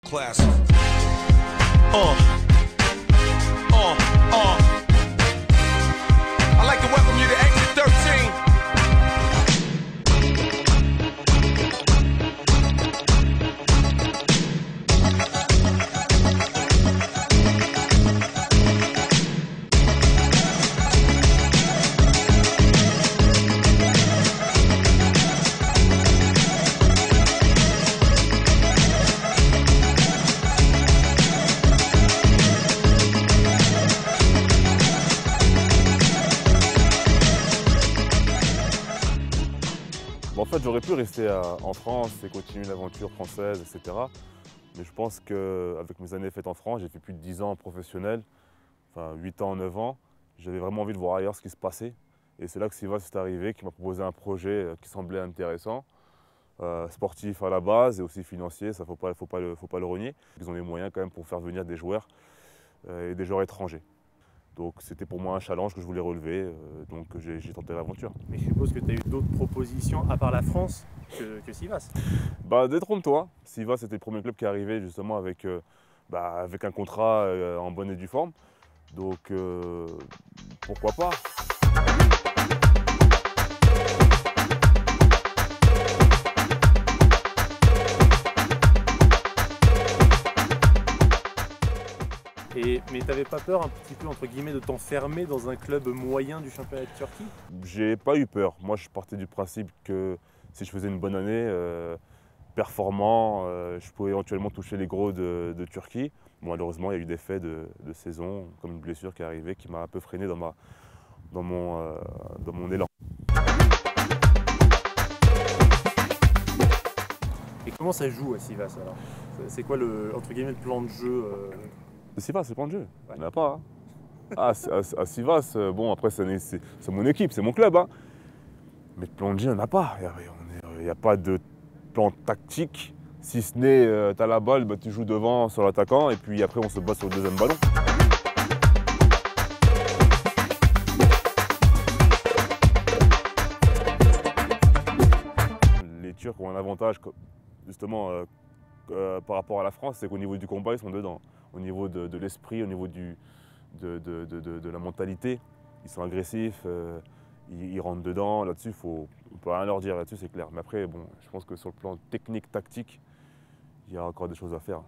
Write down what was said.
Classic. I'd like to welcome you to Exit 13. En fait, j'aurais pu rester en France et continuer l'aventure française, etc. Mais je pense qu'avec mes années faites en France, j'ai fait plus de 10 ans professionnel, enfin 8 ans, 9 ans. J'avais vraiment envie de voir ailleurs ce qui se passait. Et c'est là que Sivas est arrivé, qui m'a proposé un projet qui semblait intéressant, sportif à la base et aussi financier, ça faut pas le renier. Ils ont les moyens quand même pour faire venir des joueurs et des joueurs étrangers. Donc c'était pour moi un challenge que je voulais relever, donc j'ai tenté l'aventure. Mais je suppose que tu as eu d'autres propositions, à part la France, que Sivas. Bah détrompe-toi, Sivas c'était le premier club qui est arrivé justement avec un contrat en bonne et due forme. Donc pourquoi pas. Mais t'avais pas peur un petit peu entre guillemets de t'enfermer dans un club moyen du championnat de Turquie? J'ai pas eu peur. Moi je partais du principe que si je faisais une bonne année, performant, je pouvais éventuellement toucher les gros de Turquie. Bon, malheureusement il y a eu des faits de saison, comme une blessure qui est arrivée, qui m'a un peu freiné dans mon élan. Et comment ça joue à Sivas alors? C'est quoi entre guillemets le plan de jeu? Sivas, c'est le plan de jeu, il n'y en a pas. Hein. À Sivas, bon après c'est mon équipe, c'est mon club. Hein. Mais le plan de jeu, il n'y en a pas. Il n'y a pas de plan tactique, si ce n'est tu as la balle, tu joues devant sur l'attaquant et puis après on se bat sur le deuxième ballon. Les Turcs ont un avantage justement par rapport à la France, c'est qu'au niveau du combat, ils sont dedans. Au niveau de l'esprit, au niveau de la mentalité, ils sont agressifs, ils rentrent dedans. Là-dessus, on ne peut rien leur dire, là-dessus c'est clair. Mais après, bon, je pense que sur le plan technique, tactique, il y a encore des choses à faire.